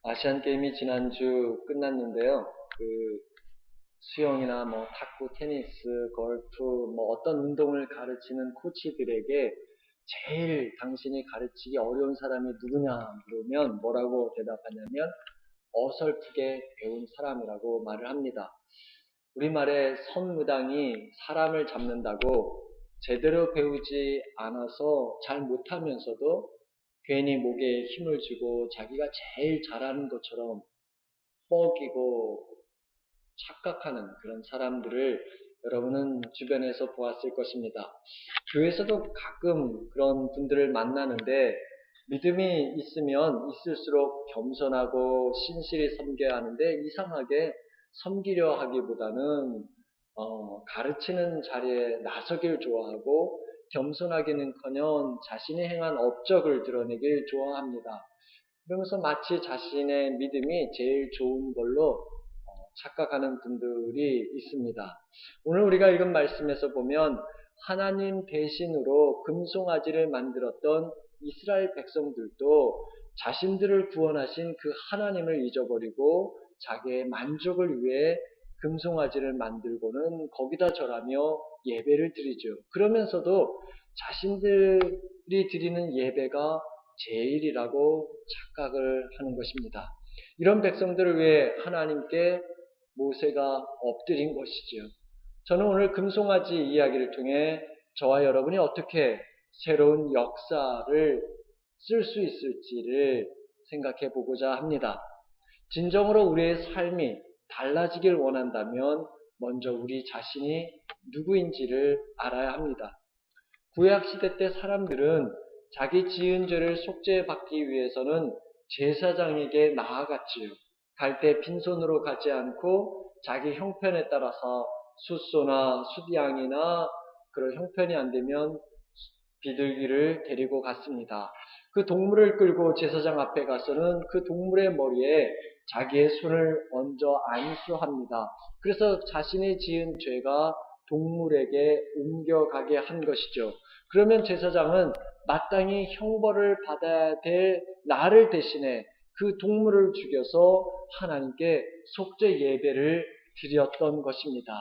아시안 게임이 지난주 끝났는데요. 수영이나 탁구, 테니스, 골프, 어떤 운동을 가르치는 코치들에게 제일 당신이 가르치기 어려운 사람이 누구냐 물으면 뭐라고 대답하냐면 어설프게 배운 사람이라고 말을 합니다. 우리말에 선무당이 사람을 잡는다고 제대로 배우지 않아서 잘 못하면서도 괜히 목에 힘을 주고 자기가 제일 잘하는 것처럼 뻐기고 착각하는 그런 사람들을 여러분은 주변에서 보았을 것입니다. 교회에서도 가끔 그런 분들을 만나는데 믿음이 있으면 있을수록 겸손하고 신실히 섬겨야 하는데 이상하게 섬기려 하기보다는 가르치는 자리에 나서길 좋아하고 겸손하기는커녕 자신이 행한 업적을 드러내길 좋아합니다. 그러면서 마치 자신의 믿음이 제일 좋은 걸로 착각하는 분들이 있습니다. 오늘 우리가 읽은 말씀에서 보면 하나님 대신으로 금송아지를 만들었던 이스라엘 백성들도 자신들을 구원하신 그 하나님을 잊어버리고 자기의 만족을 위해 금송아지를 만들고는 거기다 절하며 예배를 드리죠. 그러면서도 자신들이 드리는 예배가 제일이라고 착각을 하는 것입니다. 이런 백성들을 위해 하나님께 모세가 엎드린 것이지요. 저는 오늘 금송아지 이야기를 통해 저와 여러분이 어떻게 새로운 역사를 쓸 수 있을지를 생각해 보고자 합니다. 진정으로 우리의 삶이 달라지길 원한다면 먼저 우리 자신이 누구인지를 알아야 합니다. 구약시대 때 사람들은 자기 지은 죄를 속죄받기 위해서는 제사장에게 나아갔지요. 갈 때 빈손으로 가지 않고 자기 형편에 따라서 숫소나 숫양이나 그런 형편이 안 되면 비둘기를 데리고 갔습니다. 그 동물을 끌고 제사장 앞에 가서는 그 동물의 머리에 자기의 손을 얹어 안수합니다. 그래서 자신이 지은 죄가 동물에게 옮겨가게 한 것이죠. 그러면 제사장은 마땅히 형벌을 받아야 될 나를 대신해 그 동물을 죽여서 하나님께 속죄 예배를 드렸던 것입니다.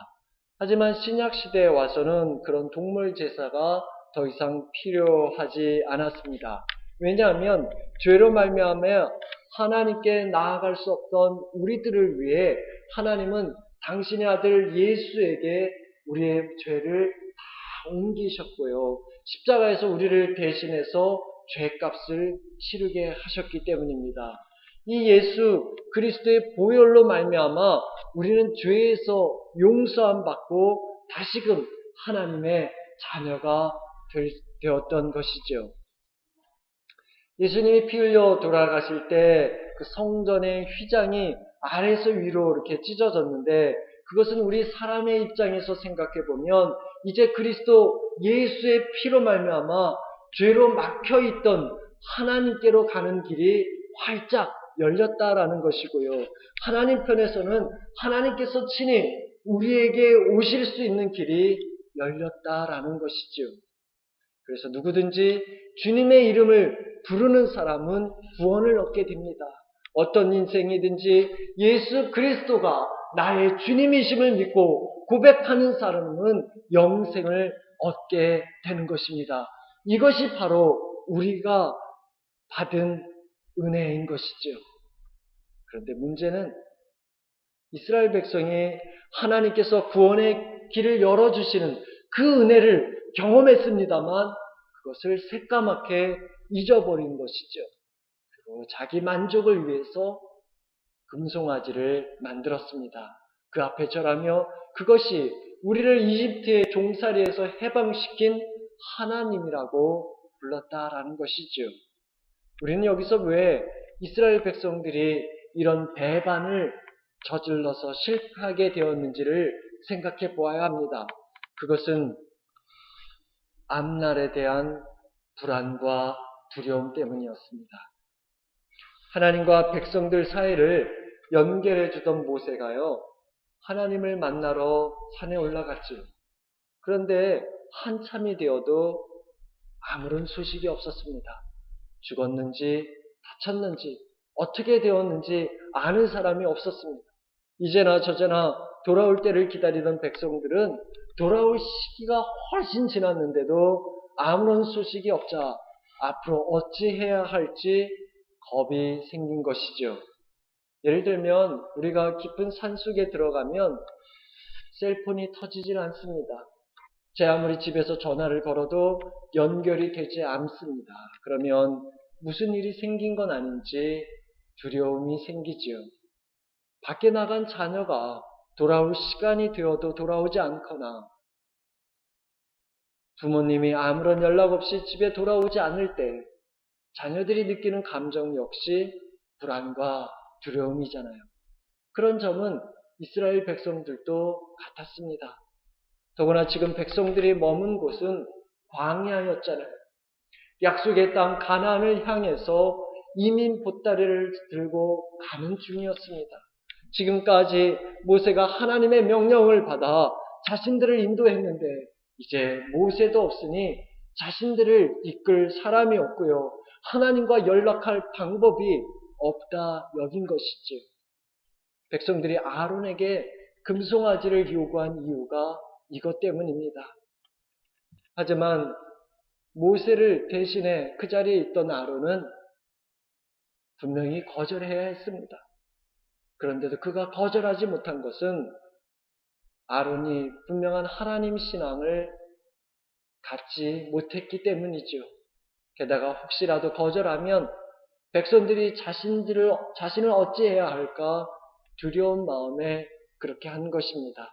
하지만 신약시대에 와서는 그런 동물 제사가 더 이상 필요하지 않았습니다. 왜냐하면 죄로 말미암아 하나님께 나아갈 수 없던 우리들을 위해 하나님은 당신의 아들 예수에게 우리의 죄를 다 옮기셨고요. 십자가에서 우리를 대신해서 죄값을 치르게 하셨기 때문입니다. 이 예수 그리스도의 보혈로 말미암아 우리는 죄에서 용서함 받고 다시금 하나님의 자녀가 되었던 것이죠. 예수님이 피 흘려 돌아가실 때 그 성전의 휘장이 아래에서 위로 이렇게 찢어졌는데 그것은 우리 사람의 입장에서 생각해 보면 이제 그리스도 예수의 피로 말미암아 죄로 막혀있던 하나님께로 가는 길이 활짝 열렸다라는 것이고요. 하나님 편에서는 하나님께서 친히 우리에게 오실 수 있는 길이 열렸다라는 것이죠. 그래서 누구든지 주님의 이름을 부르는 사람은 구원을 얻게 됩니다. 어떤 인생이든지 예수 그리스도가 나의 주님이심을 믿고 고백하는 사람은 영생을 얻게 되는 것입니다. 이것이 바로 우리가 받은 은혜인 것이죠. 그런데 문제는 이스라엘 백성이 하나님께서 구원의 길을 열어주시는 그 은혜를 경험했습니다만 그것을 새까맣게 잊어버린 것이죠. 그리고 자기 만족을 위해서 금송아지를 만들었습니다. 그 앞에 절하며 그것이 우리를 이집트의 종살이에서 해방시킨 하나님이라고 불렀다라는 것이죠. 우리는 여기서 왜 이스라엘 백성들이 이런 배반을 저질러서 실패하게 되었는지를 생각해 보아야 합니다. 그것은 앞날에 대한 불안과 두려움 때문이었습니다. 하나님과 백성들 사이를 연결해 주던 모세가요, 하나님을 만나러 산에 올라갔죠. 그런데 한참이 되어도 아무런 소식이 없었습니다. 죽었는지 다쳤는지 어떻게 되었는지 아는 사람이 없었습니다. 이제나 저제나 돌아올 때를 기다리던 백성들은 돌아올 시기가 훨씬 지났는데도 아무런 소식이 없자 앞으로 어찌해야 할지 겁이 생긴 것이죠. 예를 들면 우리가 깊은 산속에 들어가면 셀폰이 터지질 않습니다. 제 아무리 집에서 전화를 걸어도 연결이 되지 않습니다. 그러면 무슨 일이 생긴 건 아닌지 두려움이 생기지요. 밖에 나간 자녀가 돌아올 시간이 되어도 돌아오지 않거나 부모님이 아무런 연락 없이 집에 돌아오지 않을 때 자녀들이 느끼는 감정 역시 불안과 두려움이잖아요. 그런 점은 이스라엘 백성들도 같았습니다. 더구나 지금 백성들이 머문 곳은 광야였잖아요. 약속의 땅 가나안을 향해서 이민 보따리를 들고 가는 중이었습니다. 지금까지 모세가 하나님의 명령을 받아 자신들을 인도했는데 이제 모세도 없으니 자신들을 이끌 사람이 없고요. 하나님과 연락할 방법이 없다 여긴 것이지요. 백성들이 아론에게 금송아지를 요구한 이유가 이것 때문입니다. 하지만 모세를 대신해 그 자리에 있던 아론은 분명히 거절해야 했습니다. 그런데도 그가 거절하지 못한 것은 아론이 분명한 하나님 신앙을 갖지 못했기 때문이죠. 게다가 혹시라도 거절하면 백성들이 자신을 어찌해야 할까 두려운 마음에 그렇게 한 것입니다.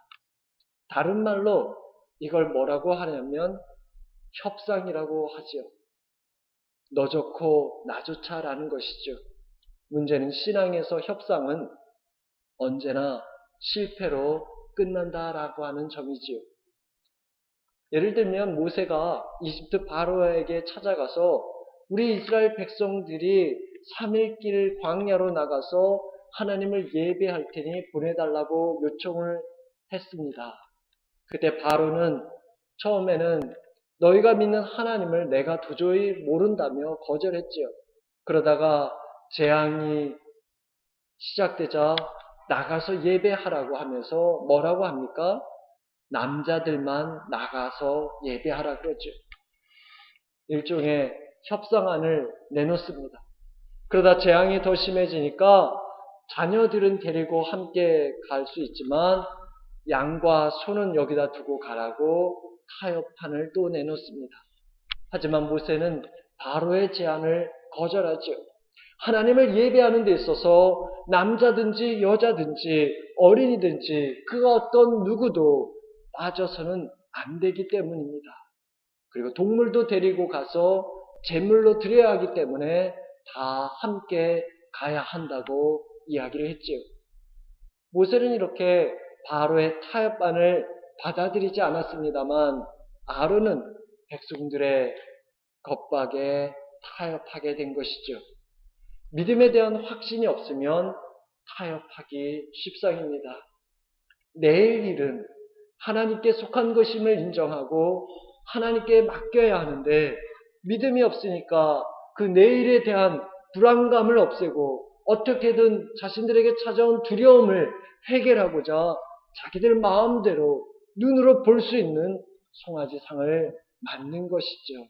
다른 말로 이걸 뭐라고 하냐면 협상이라고 하죠. 너 좋고 나 좋자라는 것이죠. 문제는 신앙에서 협상은 언제나 실패로 끝난다라고 하는 점이지요. 예를 들면 모세가 이집트 바로에게 찾아가서 우리 이스라엘 백성들이 3일 길 광야로 나가서 하나님을 예배할 테니 보내달라고 요청을 했습니다. 그때 바로는 처음에는 너희가 믿는 하나님을 내가 도저히 모른다며 거절했지요. 그러다가 재앙이 시작되자 나가서 예배하라고 하면서 뭐라고 합니까? 남자들만 나가서 예배하라 그러죠. 일종의 협상안을 내놓습니다. 그러다 재앙이 더 심해지니까 자녀들은 데리고 함께 갈 수 있지만 양과 소는 여기다 두고 가라고 타협판을 또 내놓습니다. 하지만 모세는 바로의 제안을 거절하죠. 하나님을 예배하는 데 있어서 남자든지 여자든지 어린이든지 그 어떤 누구도 빠져서는 안 되기 때문입니다. 그리고 동물도 데리고 가서 제물로 드려야 하기 때문에 다 함께 가야 한다고 이야기를 했지요. 모세는 이렇게 바로의 타협안을 받아들이지 않았습니다만 아론은 백성들의 겁박에 타협하게 된 것이죠. 믿음에 대한 확신이 없으면 타협하기 십상입니다. 내일 일은 하나님께 속한 것임을 인정하고 하나님께 맡겨야 하는데 믿음이 없으니까 그 내일에 대한 불안감을 없애고 어떻게든 자신들에게 찾아온 두려움을 해결하고자 자기들 마음대로 눈으로 볼 수 있는 송아지상을 만든 것이죠.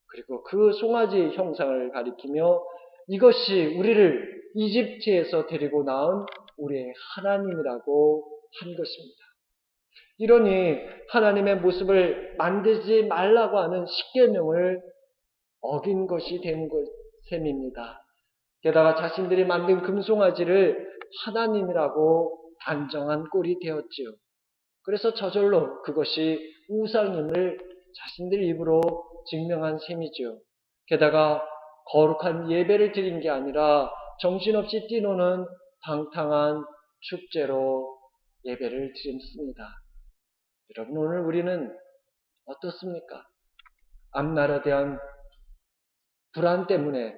그리고 그 송아지 형상을 가리키며 이것이 우리를 이집트에서 데리고 나온 우리의 하나님이라고 한 것입니다. 이러니 하나님의 모습을 만들지 말라고 하는 십계명을 어긴 것이 된 셈입니다. 게다가 자신들이 만든 금송아지를 하나님이라고 단정한 꼴이 되었지요. 그래서 저절로 그것이 우상임을 자신들 입으로 증명한 셈이죠. 게다가 거룩한 예배를 드린 게 아니라 정신없이 뛰노는 방탕한 축제로 예배를 드렸습니다. 여러분 오늘 우리는 어떻습니까? 앞날에 대한 불안 때문에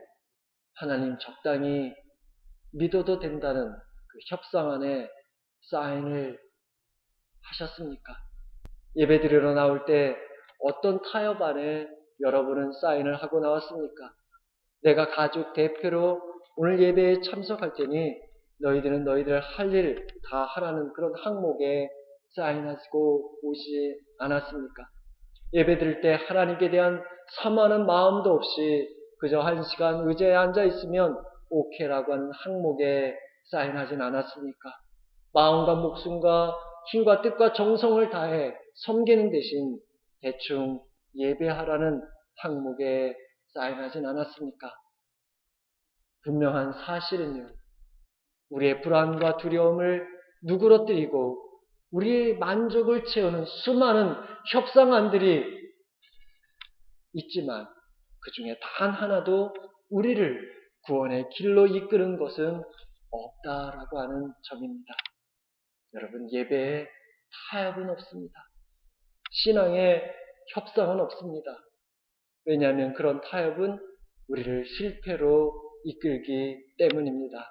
하나님 적당히 믿어도 된다는 그 협상안에 사인을 하셨습니까? 예배 드리러 나올 때 어떤 타협안에 여러분은 사인을 하고 나왔습니까? 내가 가족 대표로 오늘 예배에 참석할 때니 너희들은 너희들 할 일 다 하라는 그런 항목에 사인하시고 오지 않았습니까? 예배 드릴 때 하나님께 대한 사모하는 마음도 없이 그저 한 시간 의자에 앉아 있으면 오케이라고 하는 항목에 사인하진 않았습니까? 마음과 목숨과 힘과 뜻과 정성을 다해 섬기는 대신 대충 예배하라는 항목에 사인하진 않았습니까? 분명한 사실은요, 우리의 불안과 두려움을 누그러뜨리고 우리의 만족을 채우는 수많은 협상안들이 있지만 그 중에 단 하나도 우리를 구원의 길로 이끄는 것은 없다라고 하는 점입니다. 여러분, 예배에 타협은 없습니다. 신앙에 협상은 없습니다. 왜냐하면 그런 타협은 우리를 실패로 이끌기 때문입니다.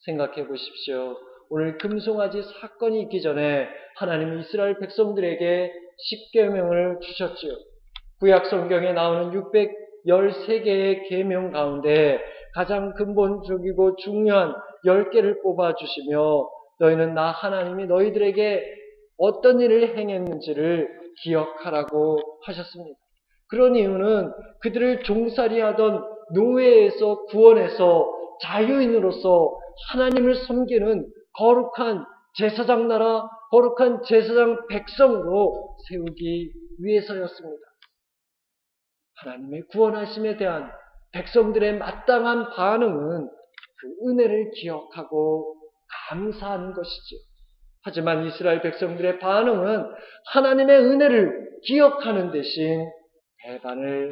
생각해 보십시오. 오늘 금송아지 사건이 있기 전에 하나님이 이스라엘 백성들에게 십계명을 주셨지요. 구약 성경에 나오는 613개의 계명 가운데 가장 근본적이고 중요한 10개를 뽑아주시며 너희는 나 하나님이 너희들에게 어떤 일을 행했는지를 기억하라고 하셨습니다. 그런 이유는 그들을 종살이하던 노예에서 구원해서 자유인으로서 하나님을 섬기는 거룩한 제사장 나라, 거룩한 제사장 백성으로 세우기 위해서였습니다. 하나님의 구원하심에 대한 백성들의 마땅한 반응은 그 은혜를 기억하고 감사하는 것이죠. 하지만 이스라엘 백성들의 반응은 하나님의 은혜를 기억하는 대신 배반을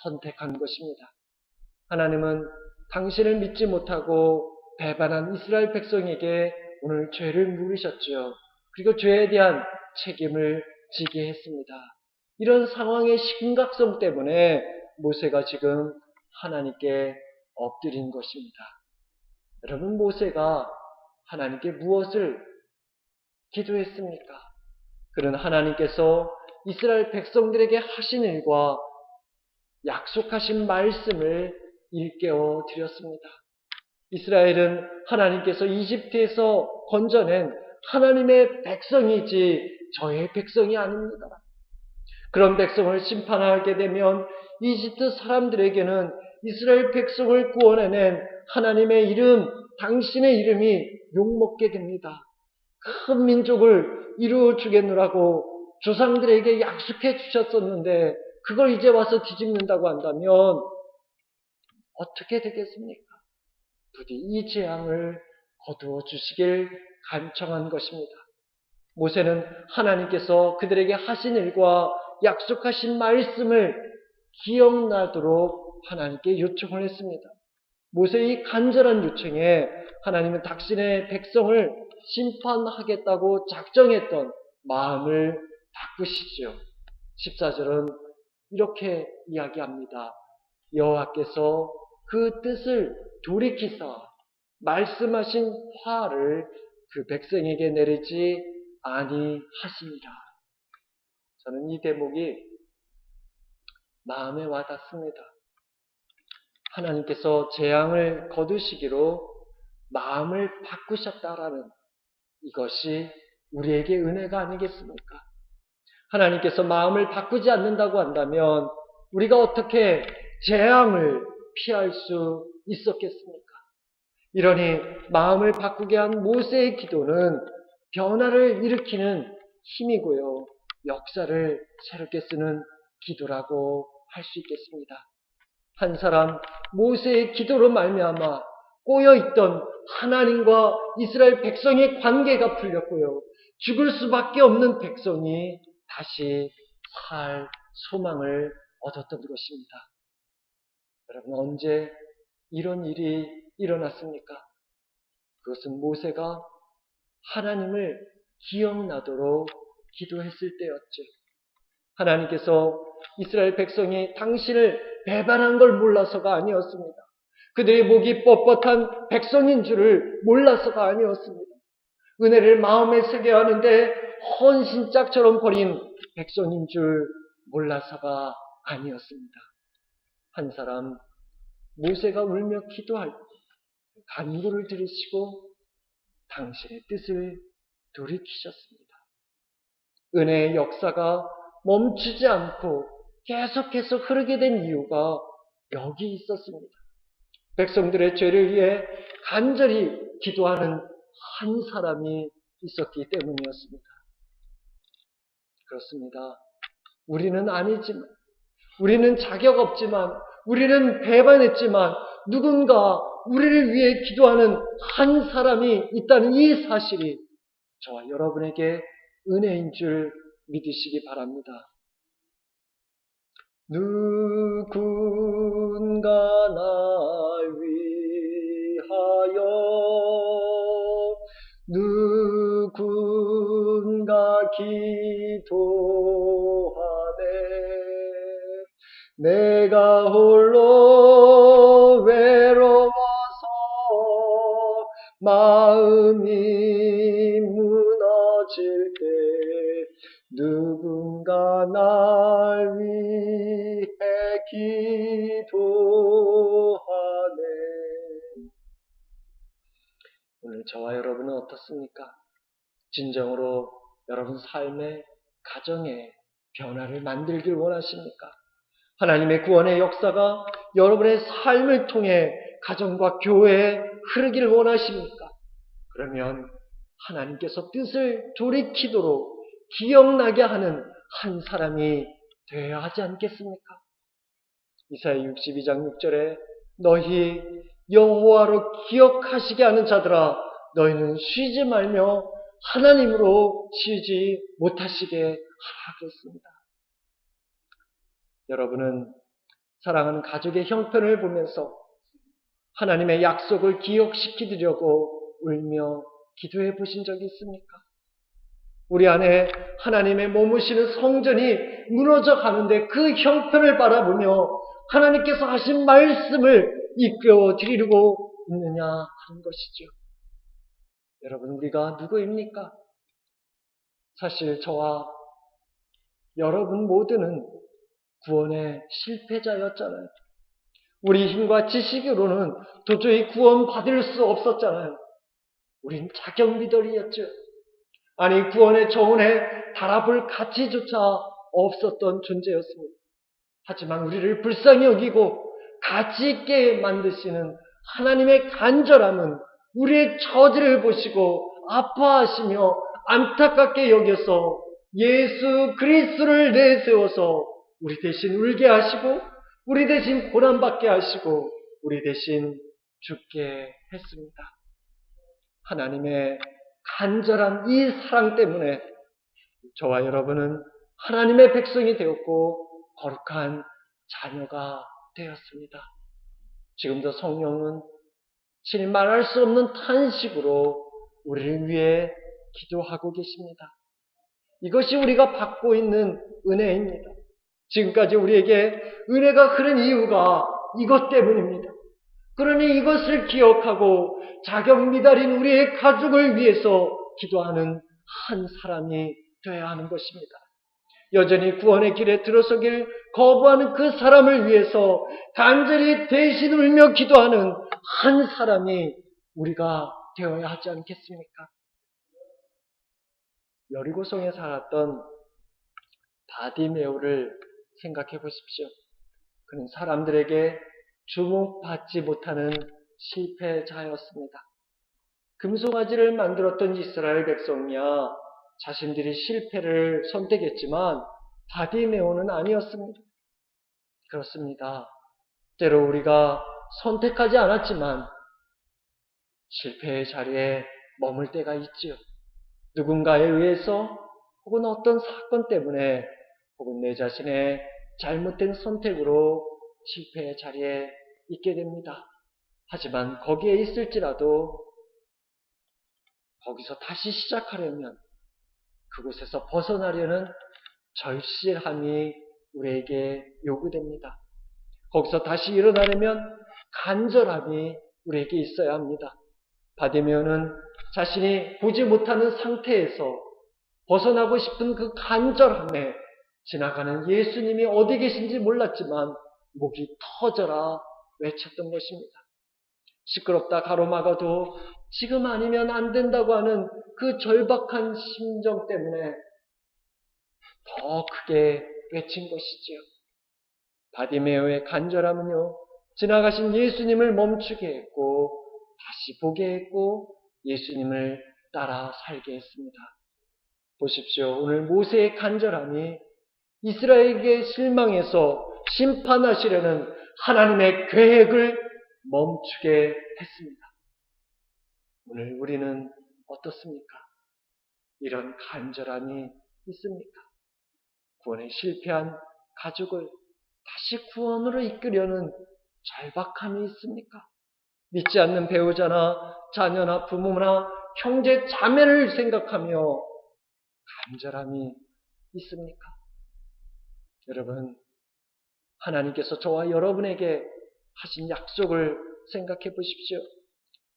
선택한 것입니다. 하나님은 당신을 믿지 못하고 배반한 이스라엘 백성에게 오늘 죄를 물으셨죠. 그리고 죄에 대한 책임을 지게 했습니다. 이런 상황의 심각성 때문에 모세가 지금 하나님께 엎드린 것입니다. 여러분, 모세가 하나님께 무엇을 기도했습니까? 그는 하나님께서 이스라엘 백성들에게 하신 일과 약속하신 말씀을 일깨워 드렸습니다. 이스라엘은 하나님께서 이집트에서 건져낸 하나님의 백성이지 저의 백성이 아닙니다. 그런 백성을 심판하게 되면 이집트 사람들에게는 이스라엘 백성을 구원해낸 하나님의 이름, 당신의 이름이 욕먹게 됩니다. 큰 민족을 이루어 주겠노라고 조상들에게 약속해 주셨었는데 그걸 이제 와서 뒤집는다고 한다면 어떻게 되겠습니까? 부디 이 재앙을 거두어 주시길 간청한 것입니다. 모세는 하나님께서 그들에게 하신 일과 약속하신 말씀을 기억나도록 하나님께 요청을 했습니다. 모세의 간절한 요청에 하나님은 당신의 백성을 심판하겠다고 작정했던 마음을 바꾸시죠. 14절은 이렇게 이야기합니다. 여호와께서 그 뜻을 돌이키사 말씀하신 화를 그 백성에게 내리지 아니하시니라. 저는 이 대목이 마음에 와닿습니다. 하나님께서 재앙을 거두시기로 마음을 바꾸셨다라는 이것이 우리에게 은혜가 아니겠습니까? 하나님께서 마음을 바꾸지 않는다고 한다면 우리가 어떻게 재앙을 피할 수 있었겠습니까? 이러니 마음을 바꾸게 한 모세의 기도는 변화를 일으키는 힘이고요. 역사를 새롭게 쓰는 기도라고 할 수 있겠습니다. 한 사람 모세의 기도로 말미암아 꼬여있던 하나님과 이스라엘 백성의 관계가 풀렸고요. 죽을 수밖에 없는 백성이 다시 살 소망을 얻었던 것입니다. 여러분, 언제 이런 일이 일어났습니까? 그것은 모세가 하나님을 기억나도록 기도했을 때였죠. 하나님께서 이스라엘 백성이 당신을 배반한 걸 몰라서가 아니었습니다. 그들의 목이 뻣뻣한 백성인 줄을 몰라서가 아니었습니다. 은혜를 마음에 새게 하는데 헌신짝처럼 버린 백성인 줄 몰라서가 아니었습니다. 한 사람 모세가 울며 기도할 때 간구를 들으시고 당신의 뜻을 돌이키셨습니다. 은혜의 역사가 멈추지 않고 계속해서 흐르게 된 이유가 여기 있었습니다. 백성들의 죄를 위해 간절히 기도하는 한 사람이 있었기 때문이었습니다. 그렇습니다. 우리는 아니지만, 우리는 자격 없지만, 우리는 배반했지만, 누군가 우리를 위해 기도하는 한 사람이 있다는 이 사실이 저와 여러분에게 은혜인 줄 믿으시기 바랍니다. 누군가 날 위하여 누군가 기도하네. 내가 홀로 외로워서 마음이 무너질 때 누군가 날 위해 기도하네. 오늘 저와 여러분은 어떻습니까? 진정으로 여러분 삶의 가정에 변화를 만들길 원하십니까? 하나님의 구원의 역사가 여러분의 삶을 통해 가정과 교회에 흐르길 원하십니까? 그러면 하나님께서 뜻을 돌이키도록 기억나게 하는 한 사람이 되어야 하지 않겠습니까? 이사야 62장 6절에 너희 여호와로 기억하시게 하는 자들아 너희는 쉬지 말며 하나님으로 쉬지 못하시게 하라 그랬습니다. 여러분은 사랑하는 가족의 형편을 보면서 하나님의 약속을 기억시키려고 울며 기도해 보신 적이 있습니까? 우리 안에 하나님의 머무시는 성전이 무너져 가는데 그 형편을 바라보며 하나님께서 하신 말씀을 이끌어 드리려고 있느냐 하는 것이죠. 여러분, 우리가 누구입니까? 사실 저와 여러분 모두는 구원의 실패자였잖아요. 우리 힘과 지식으로는 도저히 구원받을 수 없었잖아요. 우린 자경비덜이었죠. 아니, 구원의 정원에 달아볼 가치조차 없었던 존재였습니다. 하지만 우리를 불쌍히 여기고 가치 있게 만드시는 하나님의 간절함은 우리의 처지를 보시고 아파하시며 안타깝게 여겨서 예수 그리스도를 내세워서 우리 대신 울게 하시고 우리 대신 고난받게 하시고 우리 대신 죽게 했습니다. 하나님의 간절한 이 사랑 때문에 저와 여러분은 하나님의 백성이 되었고 거룩한 자녀가 되었습니다. 지금도 성령은 말할 수 없는 탄식으로 우리를 위해 기도하고 계십니다. 이것이 우리가 받고 있는 은혜입니다. 지금까지 우리에게 은혜가 흐른 이유가 이것 때문입니다. 그러니 이것을 기억하고 자격 미달인 우리의 가족을 위해서 기도하는 한 사람이 되어야 하는 것입니다. 여전히 구원의 길에 들어서길 거부하는 그 사람을 위해서 간절히 대신 울며 기도하는 한 사람이 우리가 되어야 하지 않겠습니까? 여리고성에 살았던 바디메오를 생각해 보십시오. 그는 사람들에게 주목받지 못하는 실패자였습니다. 금송아지를 만들었던 이스라엘 백성이야 자신들이 실패를 선택했지만 바디메오는 아니었습니다. 그렇습니다. 때로 우리가 선택하지 않았지만 실패의 자리에 머물 때가 있지요. 누군가에 의해서 혹은 어떤 사건 때문에 혹은 내 자신의 잘못된 선택으로 실패의 자리에 있게 됩니다. 하지만 거기에 있을지라도 거기서 다시 시작하려면 그곳에서 벗어나려는 절실함이 우리에게 요구됩니다. 거기서 다시 일어나려면 간절함이 우리에게 있어야 합니다. 바디메오는 자신이 보지 못하는 상태에서 벗어나고 싶은 그 간절함에 지나가는 예수님이 어디 계신지 몰랐지만 목이 터져라 외쳤던 것입니다. 시끄럽다 가로막아도 지금 아니면 안 된다고 하는 그 절박한 심정 때문에 더 크게 외친 것이지요. 바디메오의 간절함은요, 지나가신 예수님을 멈추게 했고 다시 보게 했고 예수님을 따라 살게 했습니다. 보십시오. 오늘 모세의 간절함이 이스라엘에게 실망해서 심판하시려는 하나님의 계획을 멈추게 했습니다. 오늘 우리는 어떻습니까? 이런 간절함이 있습니까? 구원에 실패한 가족을 다시 구원으로 이끌려는 절박함이 있습니까? 믿지 않는 배우자나 자녀나 부모나 형제 자매를 생각하며 간절함이 있습니까? 여러분, 하나님께서 저와 여러분에게 하신 약속을 생각해 보십시오.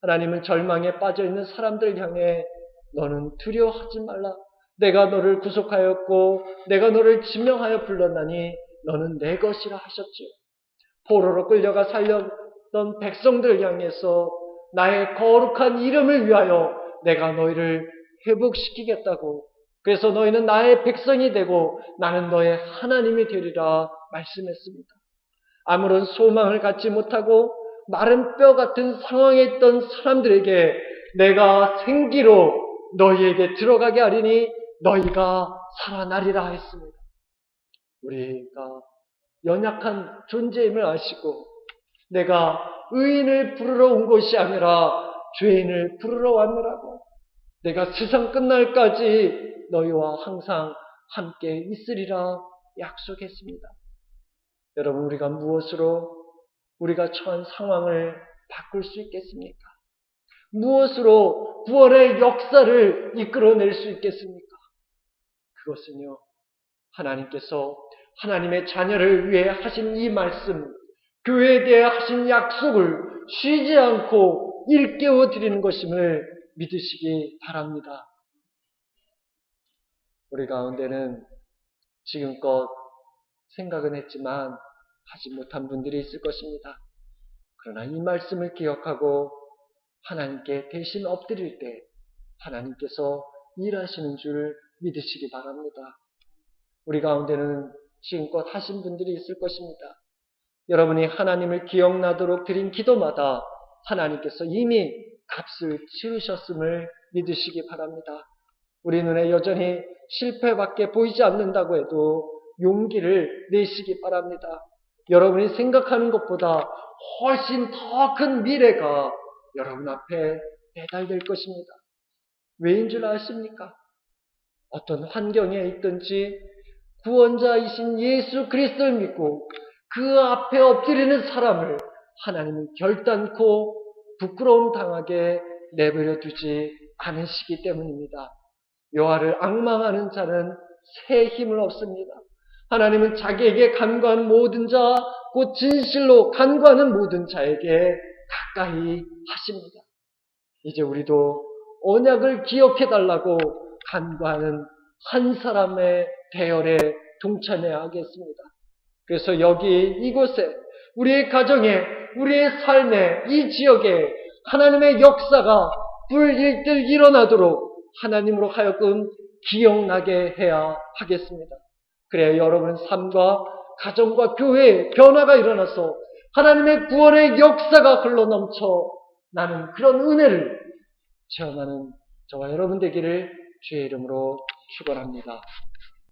하나님은 절망에 빠져있는 사람들 향해 너는 두려워하지 말라. 내가 너를 구속하였고 내가 너를 지명하여 불렀나니 너는 내 것이라 하셨지요. 포로로 끌려가 살렸던 백성들을 향해서 나의 거룩한 이름을 위하여 내가 너희를 회복시키겠다고, 그래서 너희는 나의 백성이 되고 나는 너의 하나님이 되리라 말씀했습니다. 아무런 소망을 갖지 못하고 마른 뼈 같은 상황에 있던 사람들에게 내가 생기로 너희에게 들어가게 하리니 너희가 살아나리라 했습니다. 우리가 연약한 존재임을 아시고 내가 의인을 부르러 온 것이 아니라 죄인을 부르러 왔느라고, 내가 세상 끝날까지 너희와 항상 함께 있으리라 약속했습니다. 여러분, 우리가 무엇으로 우리가 처한 상황을 바꿀 수 있겠습니까? 무엇으로 구원의 역사를 이끌어낼 수 있겠습니까? 그것은요, 하나님께서 하나님의 자녀를 위해 하신 이 말씀, 교회에 대해 하신 약속을 쉬지 않고 일깨워 드리는 것임을 믿으시기 바랍니다. 우리 가운데는 지금껏 생각은 했지만 하지 못한 분들이 있을 것입니다. 그러나 이 말씀을 기억하고 하나님께 대신 엎드릴 때 하나님께서 일하시는 줄 믿으시기 바랍니다. 우리 가운데는 지금껏 하신 분들이 있을 것입니다. 여러분이 하나님을 기억나도록 드린 기도마다 하나님께서 이미 값을 치르셨음을 믿으시기 바랍니다. 우리 눈에 여전히 실패밖에 보이지 않는다고 해도 용기를 내시기 바랍니다. 여러분이 생각하는 것보다 훨씬 더 큰 미래가 여러분 앞에 배달될 것입니다. 왜인 줄 아십니까? 어떤 환경에 있든지 구원자이신 예수 그리스도를 믿고 그 앞에 엎드리는 사람을 하나님은 결단코 부끄러움 당하게 내버려 두지 않으시기 때문입니다. 여호와를 앙망하는 자는 새 힘을 얻습니다. 하나님은 자기에게 간구하는 모든 자, 곧 진실로 간구하는 모든 자에게 가까이 하십니다. 이제 우리도 언약을 기억해달라고 간구하는 한 사람의 대열에 동참해야 하겠습니다. 그래서 여기 이곳에 우리의 가정에 우리의 삶에 이 지역에 하나님의 역사가 불일들 일어나도록 하나님으로 하여금 기억나게 해야 하겠습니다. 그래야 여러분의 삶과 가정과 교회에 변화가 일어나서 하나님의 구원의 역사가 흘러넘쳐 나는 그런 은혜를 체험하는 저와 여러분 되기를 주의 이름으로 축원합니다.